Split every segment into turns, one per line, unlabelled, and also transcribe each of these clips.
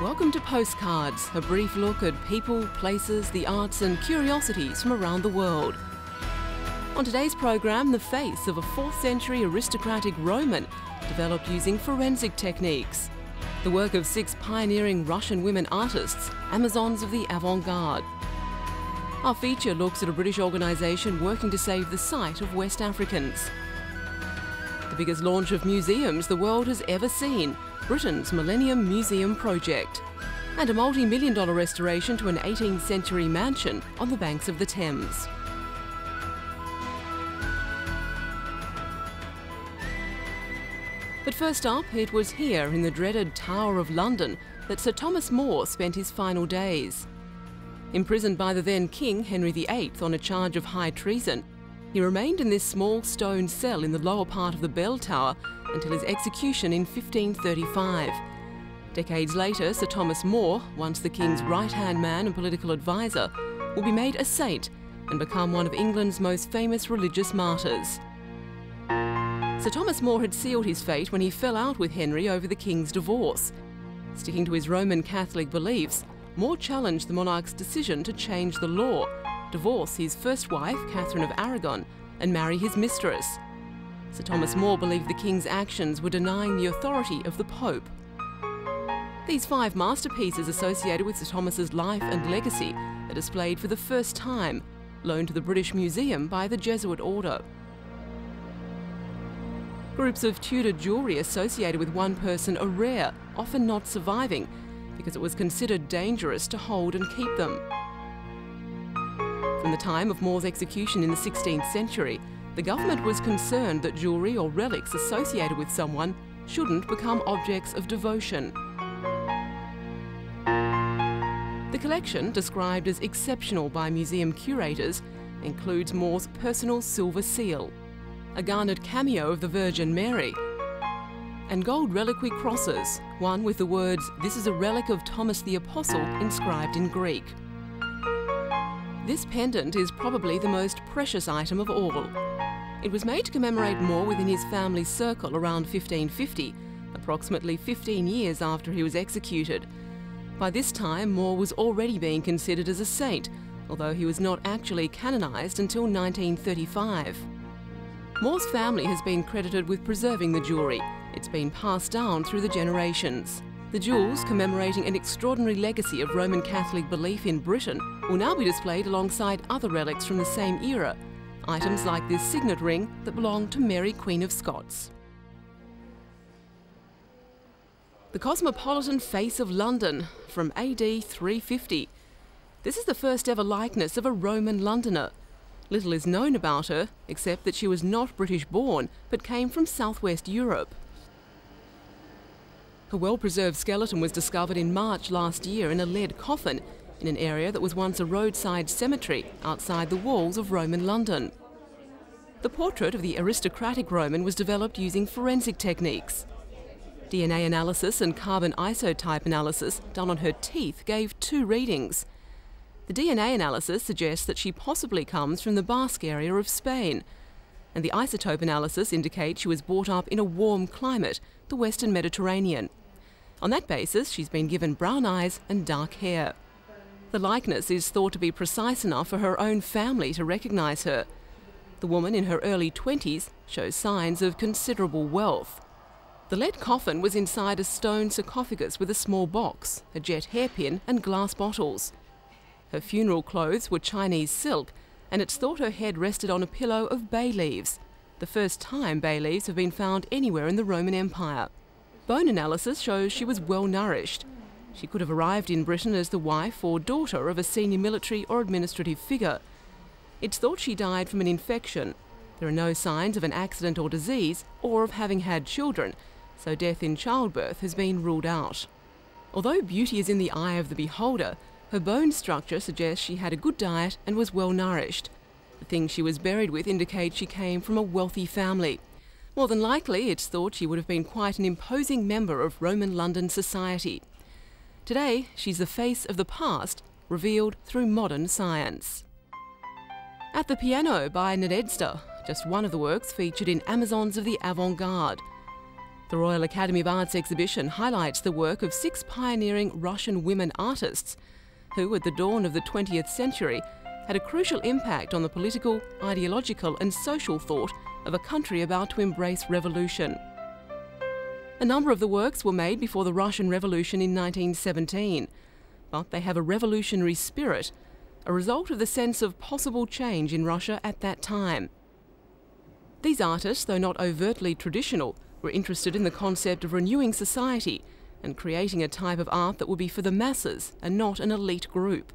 Welcome to Postcards, a brief look at people, places, the arts and curiosities from around the world. On today's program, the face of a 4th century aristocratic Roman developed using forensic techniques. The work of 6 pioneering Russian women artists, Amazons of the avant-garde. Our feature looks at a British organisation working to save the sight of West Africans. The biggest launch of museums the world has ever seen, Britain's Millennium Museum project, and a multi-million-dollar restoration to an 18th century mansion on the banks of the Thames. But first up, it was here in the dreaded Tower of London that Sir Thomas More spent his final days. Imprisoned by the then King Henry VIII on a charge of high treason, he remained in this small stone cell in the lower part of the bell tower until his execution in 1535. Decades later, Sir Thomas More, once the King's right-hand man and political advisor, will be made a saint and become one of England's most famous religious martyrs. Sir Thomas More had sealed his fate when he fell out with Henry over the King's divorce. Sticking to his Roman Catholic beliefs, More challenged the monarch's decision to change the law, divorce his first wife, Catherine of Aragon, and marry his mistress. Sir Thomas More believed the King's actions were denying the authority of the Pope. These 5 masterpieces associated with Sir Thomas's life and legacy are displayed for the first time, loaned to the British Museum by the Jesuit order. Groups of Tudor jewellery associated with one person are rare, often not surviving, because it was considered dangerous to hold and keep them. From the time of More's execution in the 16th century, the government was concerned that jewellery or relics associated with someone shouldn't become objects of devotion. The collection, described as exceptional by museum curators, includes More's personal silver seal, a garnered cameo of the Virgin Mary, and gold reliquary crosses, one with the words, "This is a relic of Thomas the Apostle," inscribed in Greek. This pendant is probably the most precious item of all. It was made to commemorate More within his family's circle around 1550, approximately 15 years after he was executed. By this time, More was already being considered as a saint, although he was not actually canonised until 1935. More's family has been credited with preserving the jewellery. It's been passed down through the generations. The jewels, commemorating an extraordinary legacy of Roman Catholic belief in Britain, will now be displayed alongside other relics from the same era, items like this signet ring that belonged to Mary, Queen of Scots. The cosmopolitan face of London from AD 350. This is the first ever likeness of a Roman Londoner. Little is known about her, except that she was not British-born, but came from southwest Europe. Her well-preserved skeleton was discovered in March last year in a lead coffin in an area that was once a roadside cemetery outside the walls of Roman London. The portrait of the aristocratic Roman was developed using forensic techniques. DNA analysis and carbon isotype analysis done on her teeth gave 2 readings. The DNA analysis suggests that she possibly comes from the Basque area of Spain, and the isotope analysis indicates she was brought up in a warm climate, the Western Mediterranean. On that basis, she's been given brown eyes and dark hair. The likeness is thought to be precise enough for her own family to recognise her. The woman in her early 20s shows signs of considerable wealth. The lead coffin was inside a stone sarcophagus with a small box, a jet hairpin and glass bottles. Her funeral clothes were Chinese silk, and it's thought her head rested on a pillow of bay leaves, the first time bay leaves have been found anywhere in the Roman Empire. Bone analysis shows she was well nourished. She could have arrived in Britain as the wife or daughter of a senior military or administrative figure. It's thought she died from an infection. There are no signs of an accident or disease, or of having had children, so death in childbirth has been ruled out. Although beauty is in the eye of the beholder, her bone structure suggests she had a good diet and was well nourished. The things she was buried with indicate she came from a wealthy family. More than likely, it's thought she would have been quite an imposing member of Roman London society. Today, she's the face of the past, revealed through modern science. At the Piano by Nadezhda, just one of the works featured in Amazons of the Avant-Garde. The Royal Academy of Arts exhibition highlights the work of 6 pioneering Russian women artists who, at the dawn of the 20th century, had a crucial impact on the political, ideological and social thought of a country about to embrace revolution. A number of the works were made before the Russian Revolution in 1917, but they have a revolutionary spirit, a result of the sense of possible change in Russia at that time. These artists, though not overtly traditional, were interested in the concept of renewing society and creating a type of art that would be for the masses and not an elite group.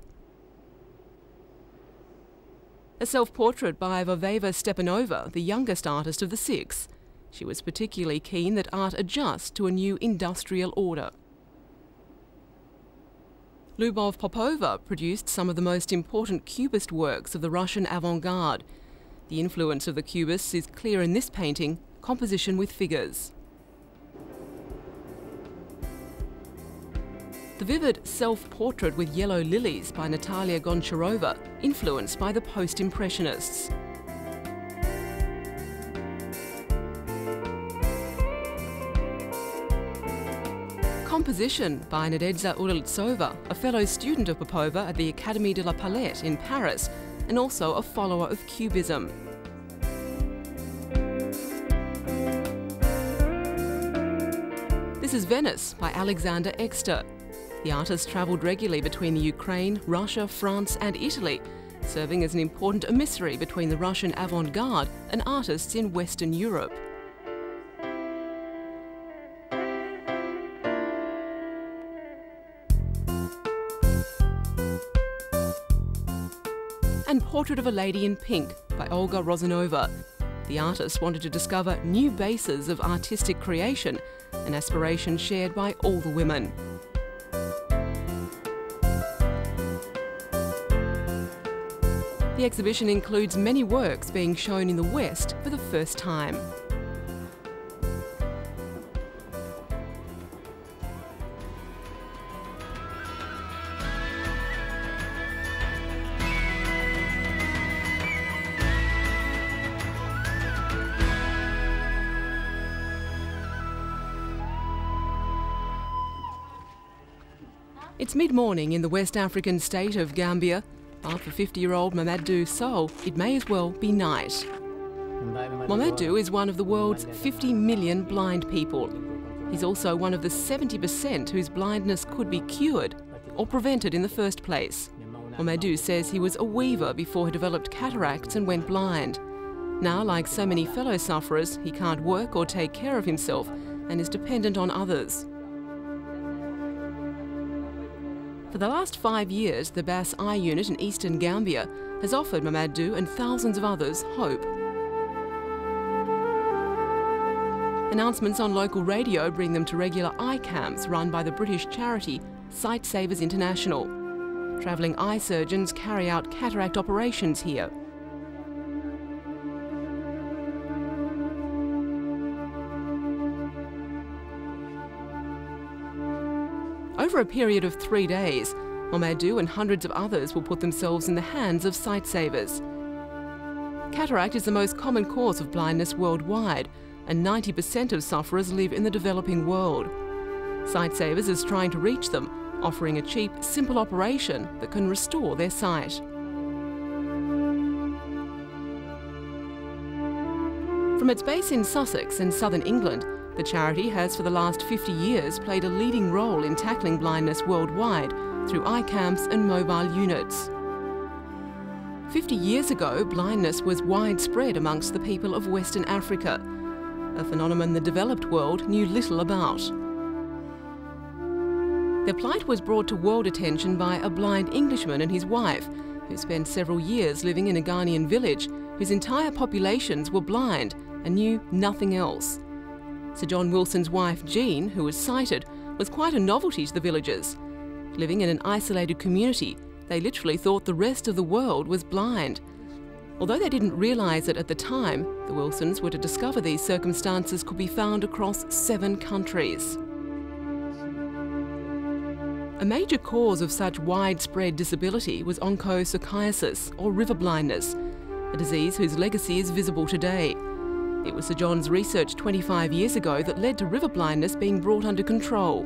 A self-portrait by Voveva Stepanova, the youngest artist of the 6. She was particularly keen that art adjust to a new industrial order. Lyubov Popova produced some of the most important Cubist works of the Russian avant-garde. The influence of the Cubists is clear in this painting, Composition with Figures. The vivid self-portrait with yellow lilies by Natalia Goncharova, influenced by the post-impressionists. Composition by Nadezhda Uraltsova, a fellow student of Popova at the Académie de la Palette in Paris, and also a follower of Cubism. This is Venice by Alexander Exter. The artist travelled regularly between the Ukraine, Russia, France and Italy, serving as an important emissary between the Russian avant-garde and artists in Western Europe. And Portrait of a Lady in Pink by Olga Rozanova. The artist wanted to discover new bases of artistic creation, an aspiration shared by all the women. The exhibition includes many works being shown in the West for the first time. It's mid-morning in the West African state of Gambia, but for 50-year-old Mamadou Sow, it may as well be night. Mamadou is one of the world's 50 million blind people. He's also one of the 70% whose blindness could be cured or prevented in the first place. Mamadou says he was a weaver before he developed cataracts and went blind. Now, like so many fellow sufferers, he can't work or take care of himself and is dependent on others. For the last 5 years, the Bass Eye Unit in eastern Gambia has offered Mamadou and thousands of others hope. Announcements on local radio bring them to regular eye camps run by the British charity Sight Savers International. Travelling eye surgeons carry out cataract operations here. Over a period of 3 days, Mamadou and hundreds of others will put themselves in the hands of sight savers. Cataract is the most common cause of blindness worldwide, and 90% of sufferers live in the developing world. Sight Savers is trying to reach them, offering a cheap, simple operation that can restore their sight. From its base in Sussex in southern England, the charity has for the last 50 years played a leading role in tackling blindness worldwide through eye camps and mobile units. 50 years ago, blindness was widespread amongst the people of Western Africa, a phenomenon the developed world knew little about. Their plight was brought to world attention by a blind Englishman and his wife, who spent several years living in a Ghanaian village whose entire populations were blind and knew nothing else. Sir John Wilson's wife, Jean, who was sighted, was quite a novelty to the villagers. Living in an isolated community, they literally thought the rest of the world was blind. Although they didn't realise it at the time, the Wilsons were to discover these circumstances could be found across 7 countries. A major cause of such widespread disability was onchocerciasis, or river blindness, a disease whose legacy is visible today. It was Sir John's research 25 years ago that led to river blindness being brought under control.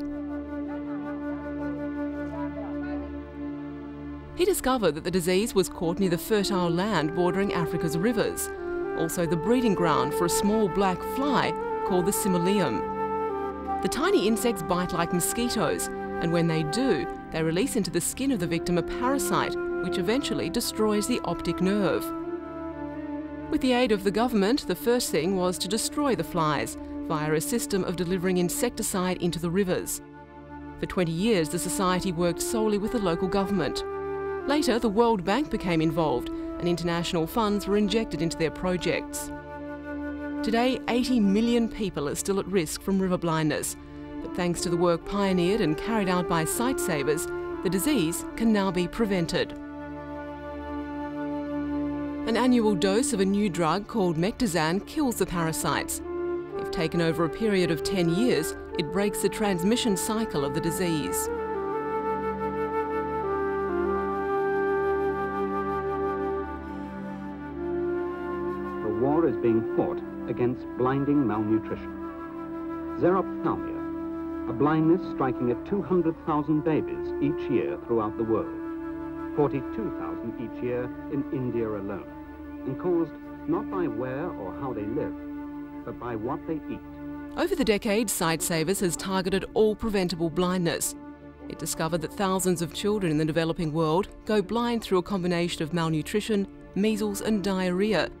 He discovered that the disease was caught near the fertile land bordering Africa's rivers, also the breeding ground for a small black fly called the Simoleum. The tiny insects bite like mosquitoes, and when they do, they release into the skin of the victim a parasite which eventually destroys the optic nerve. With the aid of the government, the first thing was to destroy the flies via a system of delivering insecticide into the rivers. For 20 years, the society worked solely with the local government. Later, the World Bank became involved and international funds were injected into their projects. Today, 80 million people are still at risk from river blindness, but thanks to the work pioneered and carried out by sightsavers, the disease can now be prevented. An annual dose of a new drug called Mectizan kills the parasites. If taken over a period of 10 years, it breaks the transmission cycle of the disease.
The war is being fought against blinding malnutrition. Xerophthalmia, a blindness striking at 200,000 babies each year throughout the world, 42,000 each year in India alone, and caused not by where or how they live, but by what they eat.
Over the decades, Sightsavers has targeted all preventable blindness. It discovered that thousands of children in the developing world go blind through a combination of malnutrition, measles and diarrhoea,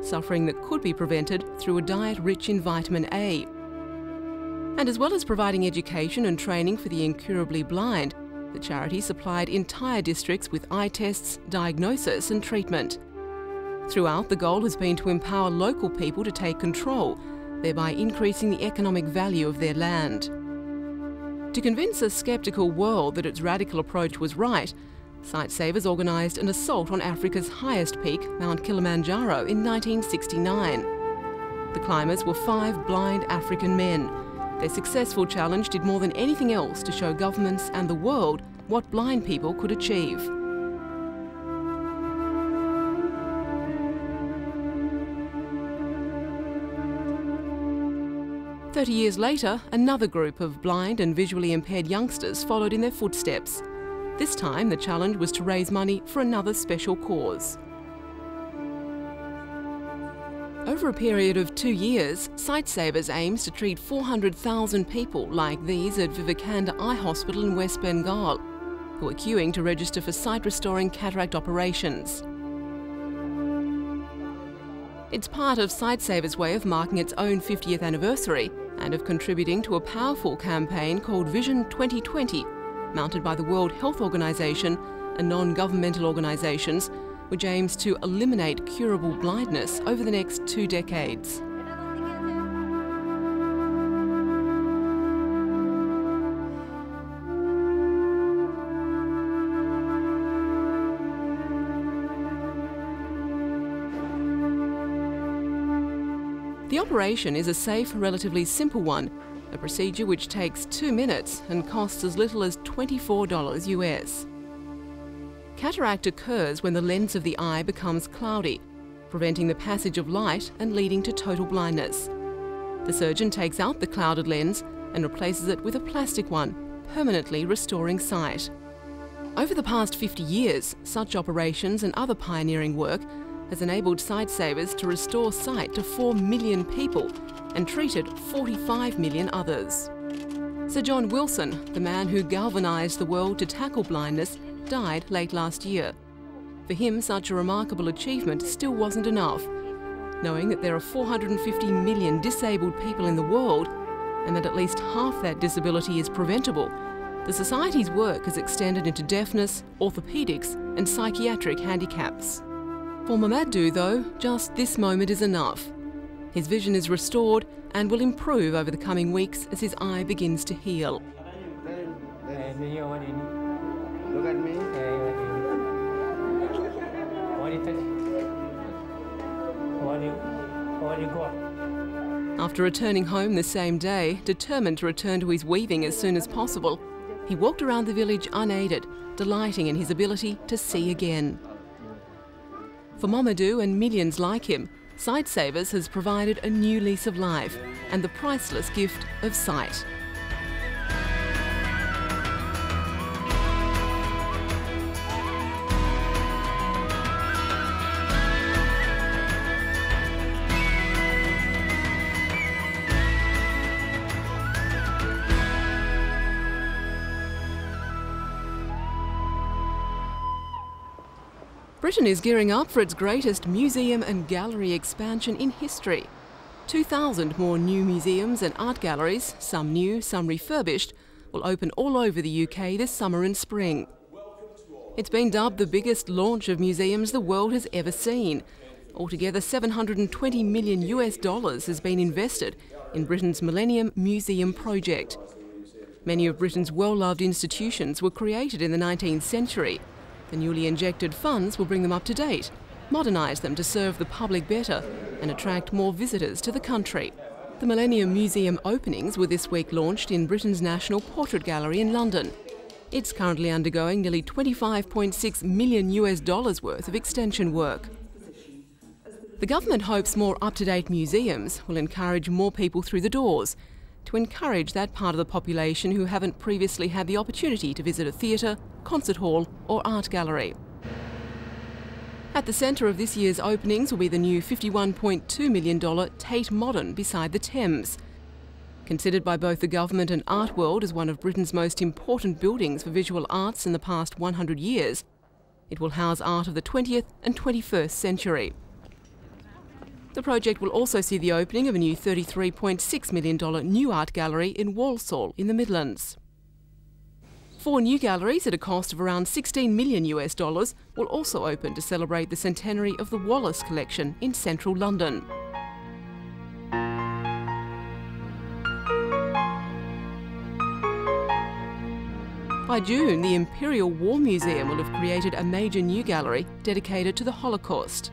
suffering that could be prevented through a diet rich in vitamin A. And as well as providing education and training for the incurably blind, the charity supplied entire districts with eye tests, diagnosis and treatment. Throughout, the goal has been to empower local people to take control, thereby increasing the economic value of their land. To convince a sceptical world that its radical approach was right, Sightsavers organised an assault on Africa's highest peak, Mount Kilimanjaro, in 1969. The climbers were 5 blind African men. Their successful challenge did more than anything else to show governments and the world what blind people could achieve. "30 years later, another group of blind and visually impaired youngsters followed in their footsteps. This time, the challenge was to raise money for another special cause. Over a period of 2 years, Sightsavers aims to treat 400,000 people like these at Vivekananda Eye Hospital in West Bengal, who are queuing to register for sight-restoring cataract operations. It's part of Sightsavers' way of marking its own 50th anniversary and of contributing to a powerful campaign called Vision 2020, mounted by the World Health Organization and non-governmental organisations, which aims to eliminate curable blindness over the next 2 decades. The operation is a safe, relatively simple one, a procedure which takes 2 minutes and costs as little as $24 US. Cataract occurs when the lens of the eye becomes cloudy, preventing the passage of light and leading to total blindness. The surgeon takes out the clouded lens and replaces it with a plastic one, permanently restoring sight. Over the past 50 years, such operations and other pioneering work has enabled Sightsavers to restore sight to 4 million people and treated 45 million others. Sir John Wilson, the man who galvanised the world to tackle blindness, died late last year. For him, such a remarkable achievement still wasn't enough. Knowing that there are 450 million disabled people in the world and that at least half that disability is preventable, the Society's work has extended into deafness, orthopaedics and psychiatric handicaps. For Mamadou, though, just this moment is enough. His vision is restored and will improve over the coming weeks as his eye begins to heal.
Look at me.
After returning home the same day, determined to return to his weaving as soon as possible, He walked around the village unaided, delighting in his ability to see again. For Mamadou and millions like him, Sightsavers has provided a new lease of life and the priceless gift of sight. Britain is gearing up for its greatest museum and gallery expansion in history. 2,000 more new museums and art galleries, some new, some refurbished, will open all over the UK this summer and spring. It's been dubbed the biggest launch of museums the world has ever seen. Altogether, $720 million has been invested in Britain's Millennium Museum project. Many of Britain's well-loved institutions were created in the 19th century. The newly injected funds will bring them up to date, modernise them to serve the public better and attract more visitors to the country. The Millennium Museum openings were this week launched in Britain's National Portrait Gallery in London. It's currently undergoing nearly $25.6 million worth of extension work. The government hopes more up-to-date museums will encourage more people through the doors, to encourage that part of the population who haven't previously had the opportunity to visit a theatre, concert hall or art gallery. At the centre of this year's openings will be the new $51.2 million Tate Modern beside the Thames. Considered by both the government and art world as one of Britain's most important buildings for visual arts in the past 100 years, it will house art of the 20th and 21st century. The project will also see the opening of a new $33.6 million new art gallery in Walsall in the Midlands. 4 new galleries at a cost of around $16 million will also open to celebrate the centenary of the Wallace collection in central London. By June, the Imperial War Museum will have created a major new gallery dedicated to the Holocaust.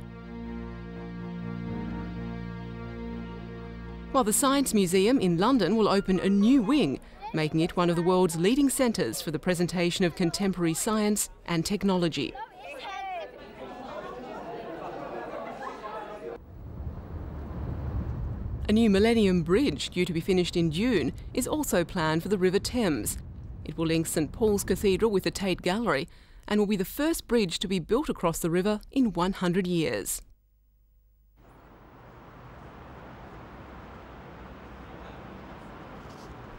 While the Science Museum in London will open a new wing, making it one of the world's leading centres for the presentation of contemporary science and technology. A new Millennium Bridge, due to be finished in June, is also planned for the River Thames. It will link St Paul's Cathedral with the Tate Gallery and will be the first bridge to be built across the river in 100 years.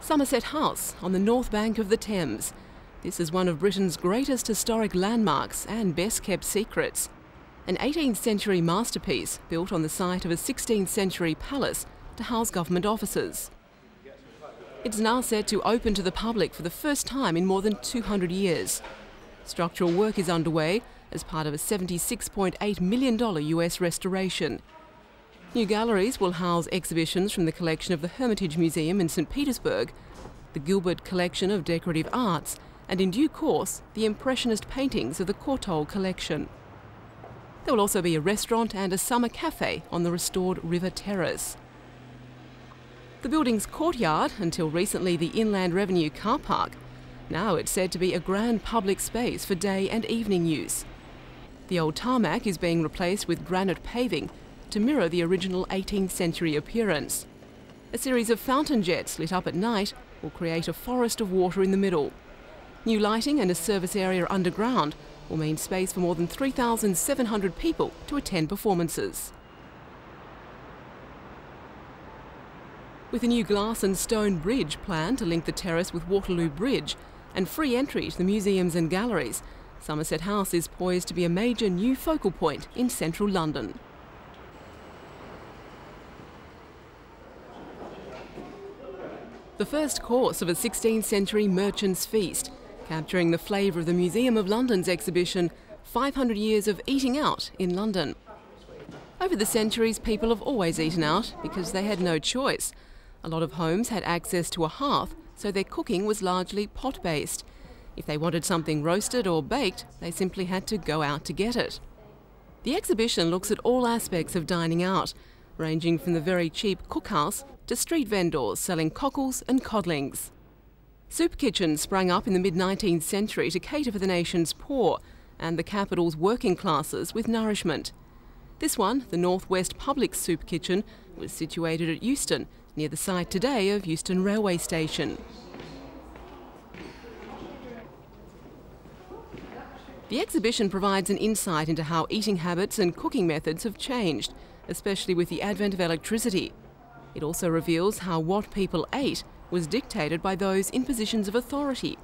Somerset House on the north bank of the Thames. This is one of Britain's greatest historic landmarks and best-kept secrets. An 18th century masterpiece built on the site of a 16th century palace to house government offices. It's now set to open to the public for the first time in more than 200 years. Structural work is underway as part of a $76.8 million US restoration. New galleries will house exhibitions from the collection of the Hermitage Museum in St Petersburg, the Gilbert Collection of Decorative Arts, and in due course, the Impressionist paintings of the Courtauld collection. There will also be a restaurant and a summer cafe on the restored River Terrace. The building's courtyard, until recently the Inland Revenue car park, now it's said to be a grand public space for day and evening use. The old tarmac is being replaced with granite paving to mirror the original 18th century appearance. A series of fountain jets lit up at night will create a forest of water in the middle. New lighting and a service area underground will mean space for more than 3,700 people to attend performances. With a new glass and stone bridge planned to link the terrace with Waterloo Bridge and free entry to the museums and galleries, Somerset House is poised to be a major new focal point in central London. The first course of a 16th century merchant's feast, capturing the flavour of the Museum of London's exhibition 500 Years of Eating Out in London. Over the centuries, people have always eaten out because they had no choice. A lot of homes had access to a hearth, so their cooking was largely pot-based. If they wanted something roasted or baked, they simply had to go out to get it. The exhibition looks at all aspects of dining out, ranging from the very cheap cookhouse to street vendors selling cockles and codlings. Soup kitchens sprang up in the mid-19th century to cater for the nation's poor and the capital's working classes with nourishment. This one, the Northwest Public Soup Kitchen, was situated at Euston, near the site today of Euston Railway Station. The exhibition provides an insight into how eating habits and cooking methods have changed, especially with the advent of electricity. It also reveals how what people ate was dictated by those in positions of authority.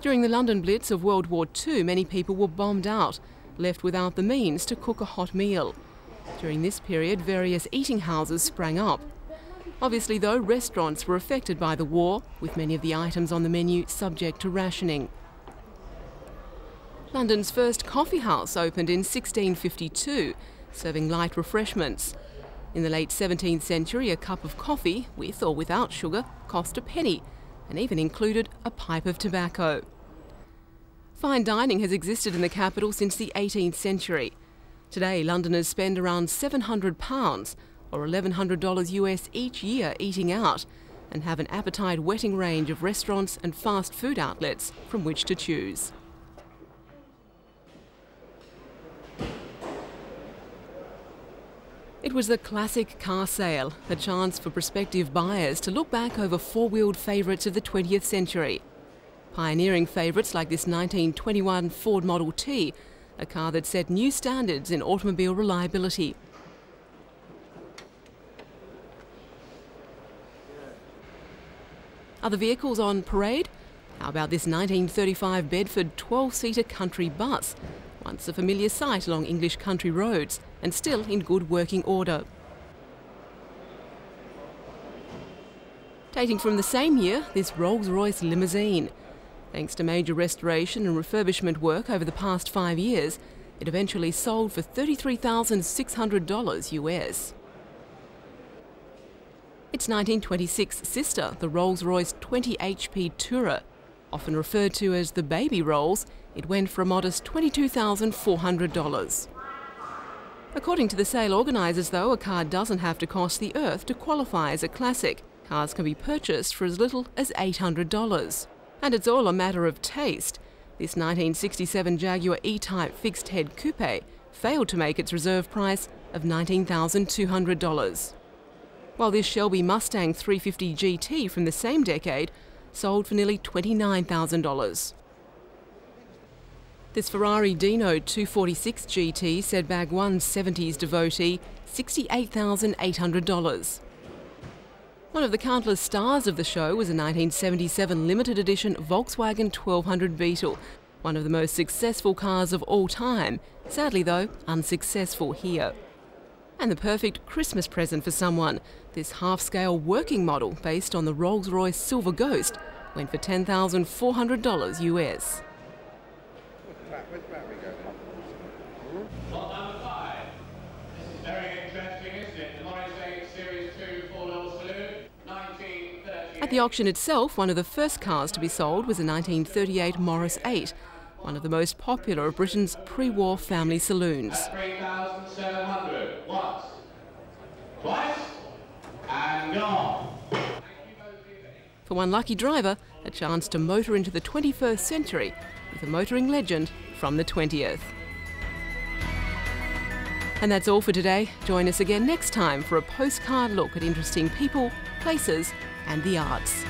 During the London Blitz of World War II, many people were bombed out, left without the means to cook a hot meal. During this period, various eating houses sprang up. Obviously, though, restaurants were affected by the war, with many of the items on the menu subject to rationing. London's first coffee house opened in 1652, serving light refreshments. In the late 17th century, a cup of coffee, with or without sugar, cost a penny, and even included a pipe of tobacco. Fine dining has existed in the capital since the 18th century. Today, Londoners spend around £700, or $1,100 US each year eating out, and have an appetite-whetting range of restaurants and fast food outlets from which to choose. It was the classic car sale, a chance for prospective buyers to look back over four-wheeled favourites of the 20th century. Pioneering favourites like this 1921 Ford Model T, a car that set new standards in automobile reliability. Other vehicles on parade? How about this 1935 Bedford 12-seater country bus, once a familiar sight along English country roads and still in good working order. Dating from the same year, this Rolls-Royce limousine. Thanks to major restoration and refurbishment work over the past 5 years, it eventually sold for $33,600 US. Its 1926 sister, the Rolls-Royce 20 HP Tourer, often referred to as the Baby Rolls, it went for a modest $22,400. According to the sale organisers, though, a car doesn't have to cost the earth to qualify as a classic. Cars can be purchased for as little as $800. And it's all a matter of taste. This 1967 Jaguar E-Type fixed-head coupe failed to make its reserve price of $19,200. While this Shelby Mustang 350 GT from the same decade sold for nearly $29,000. This Ferrari Dino 246 GT said bag one 70s devotee $68,800. One of the countless stars of the show was a 1977 limited edition Volkswagen 1200 Beetle, one of the most successful cars of all time, sadly though unsuccessful here. And the perfect Christmas present for someone, this half-scale working model based on the Rolls-Royce Silver Ghost went for $10,400 US.
Lot number 5. This is very interesting, isn't it? The Morris 8 Series 2 4-door saloon, 1930.
At the auction itself, one of the first cars to be sold was a 1938 Morris 8, one of the most popular of Britain's pre-war family saloons.
3,700. Once, twice, and gone.
For one lucky driver, a chance to motor into the 21st century with a motoring legend from the 20th. And that's all for today. Join us again next time for a postcard look at interesting people, places and the arts.